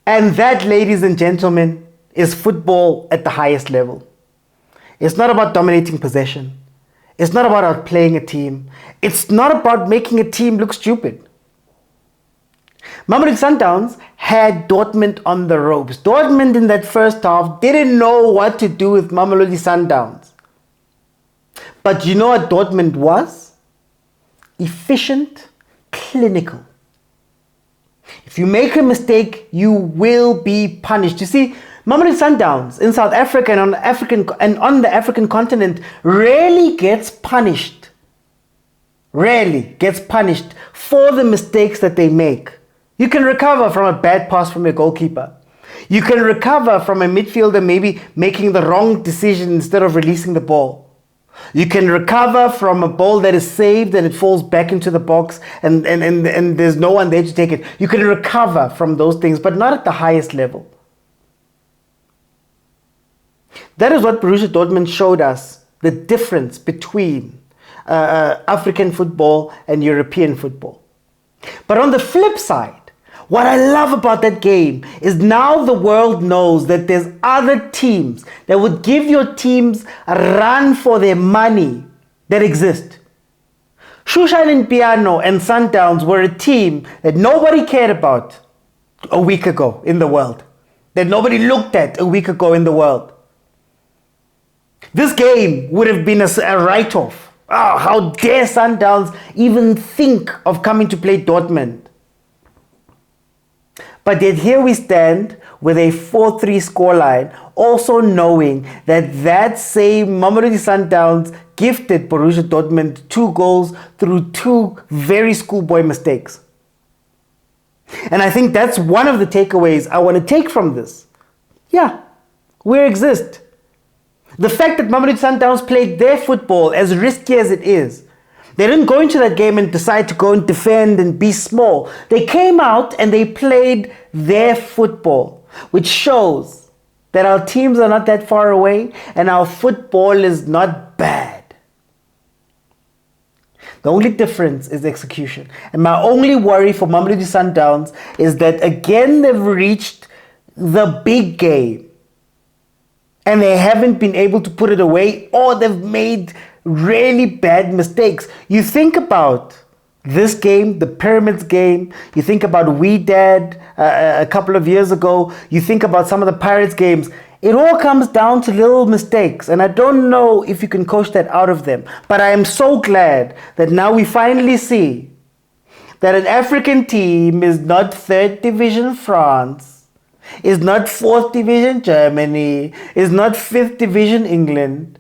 And that, ladies and gentlemen, is football at the highest level. It's not about dominating possession. It's not about outplaying a team. It's not about making a team look stupid. Mamelodi Sundowns had Dortmund on the ropes. Dortmund in that first half didn't know what to do with Mamelodi Sundowns. But you know what Dortmund was? Efficient, clinical. If you make a mistake, you will be punished. You see, Mamelodi Sundowns in South Africa and on the African continent rarely gets punished. Rarely gets punished for the mistakes that they make. You can recover from a bad pass from your goalkeeper. You can recover from a midfielder maybe making the wrong decision instead of releasing the ball. You can recover from a ball that is saved and it falls back into the box and there's no one there to take it. You can recover from those things, but not at the highest level. That is what Borussia Dortmund showed us, the difference between African football and European football. But on the flip side, what I love about that game is now the world knows that there's other teams that would give your teams a run for their money that exist. Shushan and Piano and Sundowns were a team that nobody cared about a week ago in the world, that nobody looked at a week ago in the world. This game would have been a write-off. Oh, how dare Sundowns even think of coming to play Dortmund? But yet here we stand with a 4-3 scoreline, also knowing that that same Mamelodi Sundowns gifted Borussia Dortmund 2 goals through 2 very schoolboy mistakes. And I think that's one of the takeaways I want to take from this. Yeah, we exist. The fact that Mamelodi Sundowns played their football, as risky as it is, they didn't go into that game and decide to go and defend and be small. They came out and they played their football, which shows that our teams are not that far away and our football is not bad. The only difference is execution. And my only worry for Mamelodi Sundowns is that again they've reached the big game and they haven't been able to put it away, or they've made really bad mistakes. You think about this game, the Pyramids game, you think about Wydad a couple of years ago, you think about some of the Pirates games, it all comes down to little mistakes, and I don't know if you can coach that out of them. But I am so glad that now we finally see that an African team is not 3rd Division France, is not 4th Division Germany, is not 5th Division England,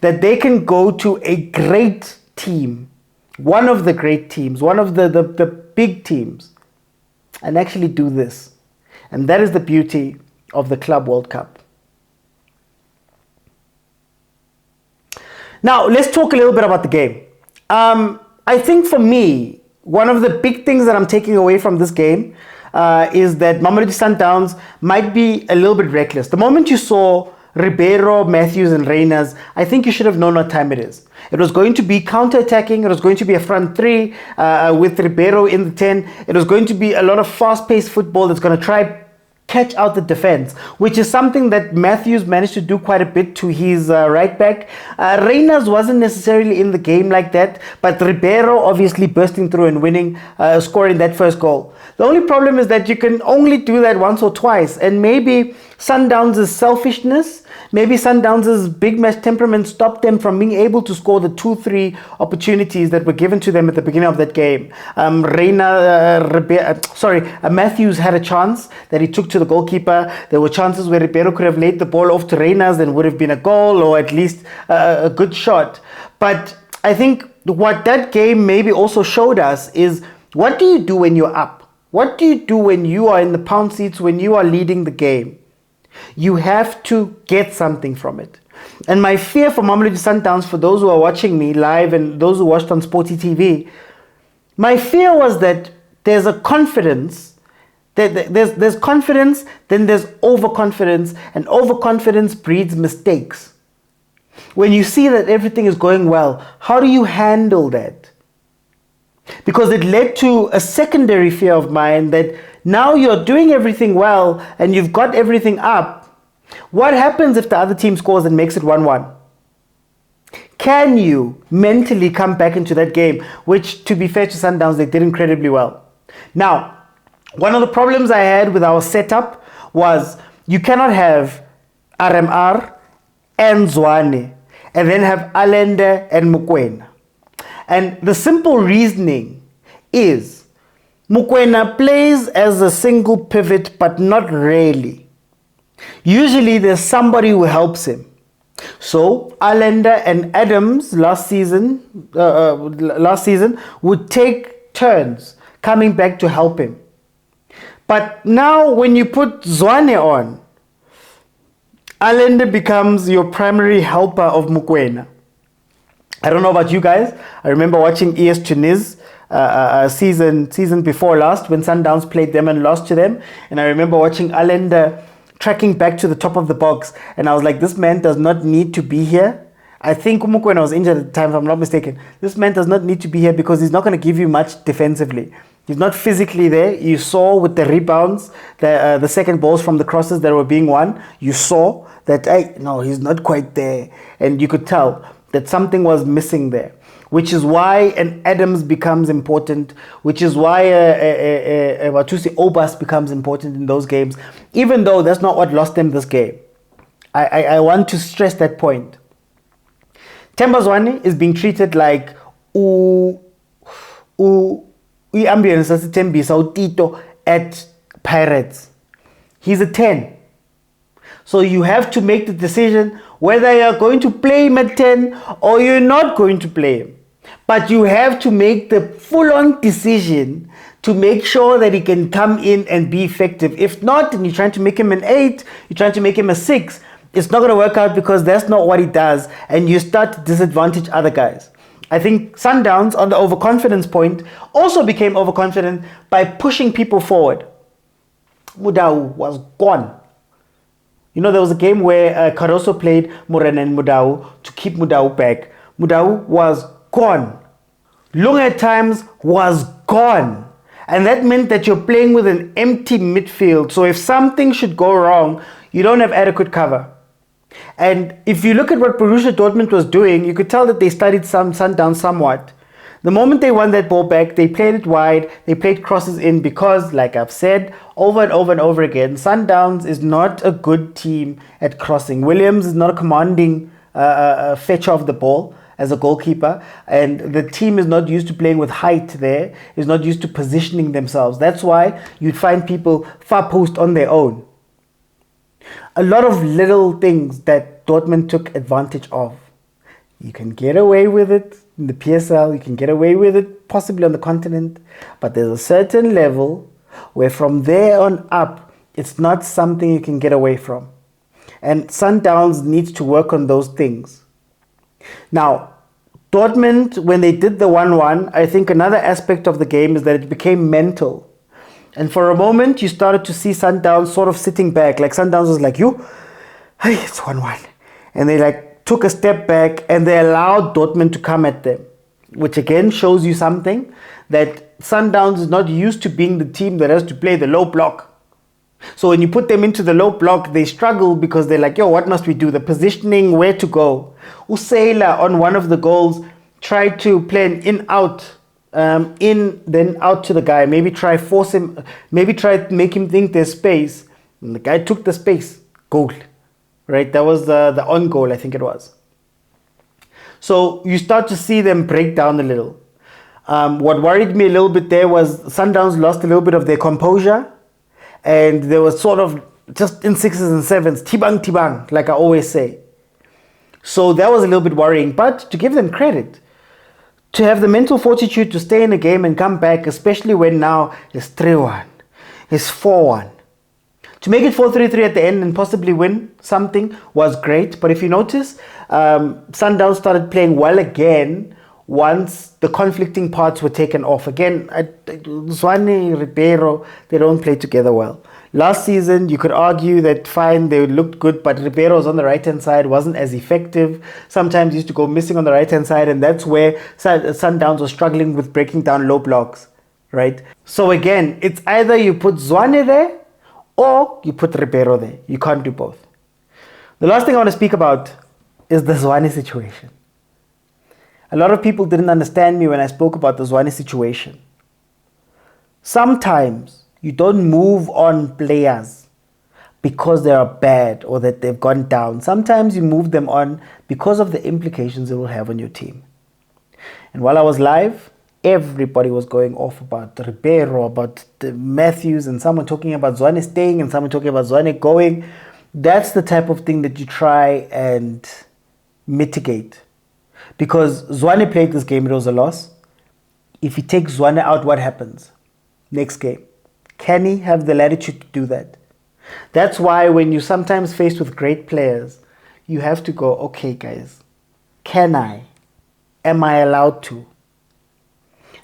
that they can go to a great team, one of the great teams, one of the big teams, and actually do this. And that is the beauty of the Club World Cup. Now, let's talk a little bit about the game. I think for me, one of the big things that I'm taking away from this game is that Mamelodi Sundowns might be a little bit reckless. The moment you saw Ribeiro, Matthews and Reyners, I think you should have known what time it is. It was going to be counter-attacking. It was going to be a front 3 with Ribeiro in the 10. It was going to be a lot of fast-paced football that's going to try catch out the defense, which is something that Matthews managed to do quite a bit to his right back. Reyners wasn't necessarily in the game like that, but Ribeiro obviously bursting through and winning, scoring that first goal. The only problem is that you can only do that once or twice, and maybe Sundowns' selfishness, maybe Sundowns' big match temperament stopped them from being able to score the 2-3 opportunities that were given to them at the beginning of that game. Matthews had a chance that he took to the goalkeeper. There were chances where Ribeiro could have laid the ball off to Reyners and would have been a goal or at least a good shot. But I think what that game maybe also showed us is, what do you do when you're up? What do you do when you are in the pound seats, when you are leading the game? You have to get something from it. And my fear for Mamelodi Sundowns, for those who are watching me live and those who watched on Sporty TV, my fear was that there's a confidence, there's confidence, then there's overconfidence, and overconfidence breeds mistakes. When you see that everything is going well, how do you handle that? Because it led to a secondary fear of mine that Now you're doing everything well and you've got everything up. What happens if the other team scores and makes it 1-1? Can you mentally come back into that game? Which, to be fair to Sundowns, they did incredibly well. Now, one of the problems I had with our setup was you cannot have RMR and Zwane and then have Allende and Mokwena. And the simple reasoning is Mokwena plays as a single pivot, but not really. Usually there's somebody who helps him. So Allende and Adams last season would take turns coming back to help him. But now when you put Zwane on, Allende becomes your primary helper of Mokwena. I don't know about you guys. I remember watching ES Tunis season before last when Sundowns played them and lost to them. And I remember watching Allende tracking back to the top of the box. And I was like, this man does not need to be here. I think Mokwena was injured at the time, if I'm not mistaken. This man does not need to be here because he's not going to give you much defensively. He's not physically there. You saw with the rebounds, the second balls from the crosses that were being won. You saw that, no, he's not quite there. And you could tell that something was missing there, which is why an Adams becomes important, which is why Watusi Obas becomes important in those games, even though that's not what lost them this game. I want to stress that point. Themba Zwane is being treated like ambulance Tito at Pirates. He's a 10. So you have to make the decision whether you're going to play him at 10 or you're not going to play him. But you have to make the full-on decision to make sure that he can come in and be effective. If not, and you're trying to make him an 8, you're trying to make him a 6, it's not going to work out because that's not what he does, and you start to disadvantage other guys. I think Sundowns, on the overconfidence point, also became overconfident by pushing people forward. Motaung was gone. You know, there was a game where Caruso played Morena and Motaung to keep Motaung back. Motaung was gone. Long at times was gone. And that meant that you're playing with an empty midfield. So if something should go wrong, you don't have adequate cover. And if you look at what Borussia Dortmund was doing, you could tell that they studied Sundowns somewhat. The moment they won that ball back, they played it wide, they played crosses in because, like I've said over and over and over again, Sundowns is not a good team at crossing. Williams is not a commanding fetcher of the ball as a goalkeeper, and the team is not used to playing with height there, is not used to positioning themselves. That's why you'd find people far post on their own. A lot of little things that Dortmund took advantage of. You can get away with it in the PSL, you can get away with it possibly on the continent, but there's a certain level where from there on up, it's not something you can get away from. And Sundowns needs to work on those things. Now, Dortmund, when they did the 1-1, I think another aspect of the game is that it became mental. And for a moment, you started to see Sundowns sort of sitting back, like Sundowns was like, hey, it's 1-1. And they took a step back and they allowed Dortmund to come at them, which again shows you something, that Sundowns is not used to being the team that has to play the low block. So when you put them into the low block, they struggle because they're like, what must we do? The positioning, where to go. Usaila on one of the goals tried to play an in-out, in then out to the guy, maybe try force him, maybe try to make him think there's space. And the guy took the space, goal. Right, that was the on goal, I think it was. So you start to see them break down a little. What worried me a little bit there was Sundowns lost a little bit of their composure, and there was sort of just in 6s and 7s, tibang, like I always say. So that was a little bit worrying, but to give them credit, to have the mental fortitude to stay in a game and come back, especially when now it's 3-1, it's 4-1. To make it 4-3-3 at the end and possibly win something was great. But if you notice, Sundowns started playing well again once the conflicting parts were taken off. Again, Zwane, Ribeiro, they don't play together well. Last season, you could argue that fine, they looked good, but Ribeiro was on the right-hand side, wasn't as effective. Sometimes used to go missing on the right-hand side, and that's where Sundowns was struggling with breaking down low blocks. right? So again, it's either you put Zwane there or you put Ribeiro there. You can't do both. The last thing I want to speak about is the Zwane situation. A lot of people didn't understand me when I spoke about the Zwane situation. Sometimes you don't move on players because they are bad or that they've gone down. Sometimes you move them on because of the implications it will have on your team. And while I was live, everybody was going off about Ribeiro, about the Matthews, and someone talking about Zwane staying and someone talking about Zwane going. That's the type of thing that you try and mitigate. Because Zwane played this game, it was a loss. If you take Zwane out, what happens? Next game. Can he have the latitude to do that? That's why when you're sometimes faced with great players, you have to go, okay guys, can I? Am I allowed to?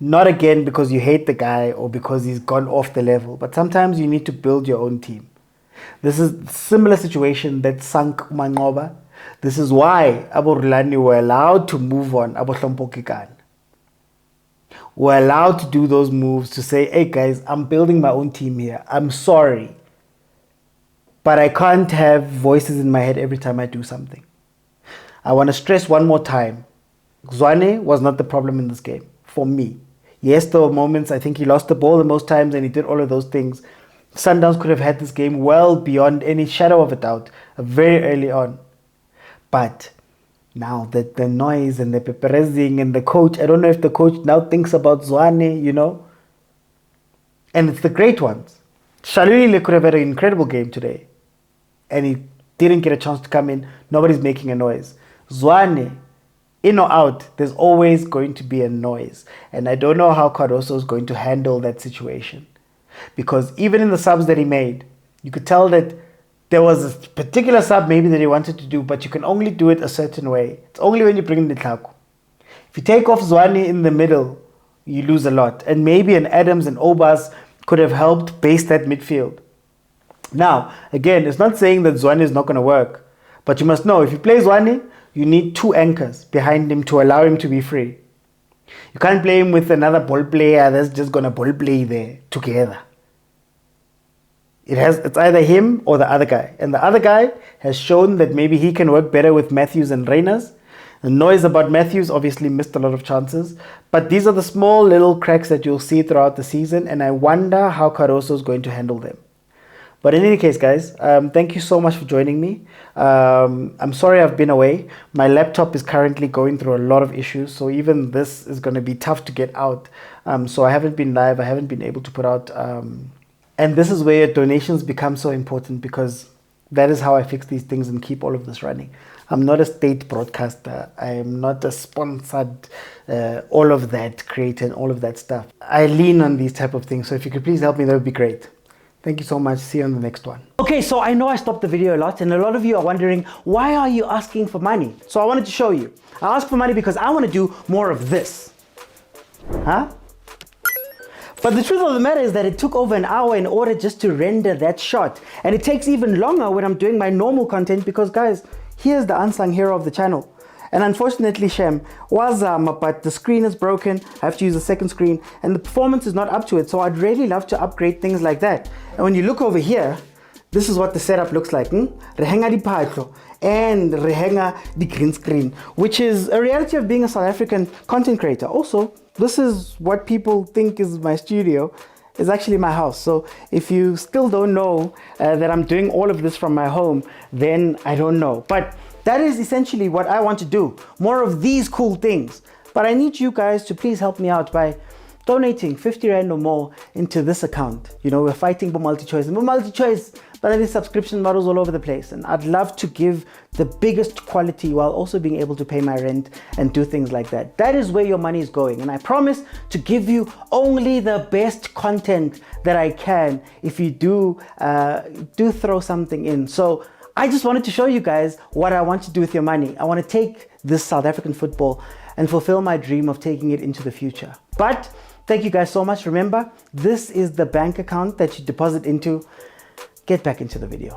Not again because you hate the guy or because he's gone off the level, but sometimes you need to build your own team. This is a similar situation that sunk Mangoba. This is why Abo Rulani were allowed to move on, Abo Hlompokikan. Were allowed to do those moves to say, hey guys, I'm building my own team here. I'm sorry, but I can't have voices in my head every time I do something. I want to stress one more time. Zwane was not the problem in this game, for me. Yes, there were moments, I think he lost the ball the most times and he did all of those things. Sundowns could have had this game well beyond any shadow of a doubt, very early on. But now that the noise and the peperezing and the coach, I don't know if the coach now thinks about Zwane, you know. And it's the great ones. Shalulile could have had an incredible game today. And he didn't get a chance to come in. Nobody's making a noise. Zwane, in or out, there's always going to be a noise. And I don't know how Cardoso is going to handle that situation. Because even in the subs that he made, you could tell that there was a particular sub maybe that he wanted to do, but you can only do it a certain way. It's only when you bring in the Tlaku. If you take off Zwane in the middle, you lose a lot. And maybe an Adams and Obas could have helped base that midfield. Now, again, it's not saying that Zwane is not going to work. But you must know, if you play Zwane, you need two anchors behind him to allow him to be free. You can't play him with another ball player that's just going to ball play there together. It's either him or the other guy. And the other guy has shown that maybe he can work better with Matthews and Reyners. The noise about Matthews obviously missed a lot of chances. But these are the small little cracks that you'll see throughout the season. And I wonder how Cardoso is going to handle them. But in any case, guys, thank you so much for joining me. I'm sorry I've been away. My laptop is currently going through a lot of issues. So even this is going to be tough to get out. So I haven't been live. I haven't been able to put out... And this is where donations become so important, because that is how I fix these things and keep all of this running. I'm not a state broadcaster. I am not a sponsored, all of that creator and all of that stuff. I lean on these type of things. So if you could please help me, that would be great. Thank you so much. See you on the next one. Okay, so I know I stopped the video a lot, and a lot of you are wondering, why are you asking for money? So I wanted to show you. I asked for money because I want to do more of this. Huh? But the truth of the matter is that it took over an hour in order just to render that shot. And it takes even longer when I'm doing my normal content, because guys, here's the unsung hero of the channel. And unfortunately, Shem, but the screen is broken. I have to use a second screen and the performance is not up to it. So I'd really love to upgrade things like that. And when you look over here, this is what the setup looks like. Rehenga di patlo and rehenga di green screen, which is a reality of being a South African content creator. Also, this is what people think is my studio. It's actually my house. So if you still don't know that I'm doing all of this from my home, then I don't know. But that is essentially what I want to do. More of these cool things. But I need you guys to please help me out by donating 50 Rand or more into this account. You know, we're fighting for multi-choice. And for multi-choice, but there are subscription models all over the place. And I'd love to give the biggest quality while also being able to pay my rent and do things like that. That is where your money is going. And I promise to give you only the best content that I can if you do throw something in. So I just wanted to show you guys what I want to do with your money. I want to take this South African football and fulfill my dream of taking it into the future. But thank you guys so much. Remember, this is the bank account that you deposit into. Get back into the video.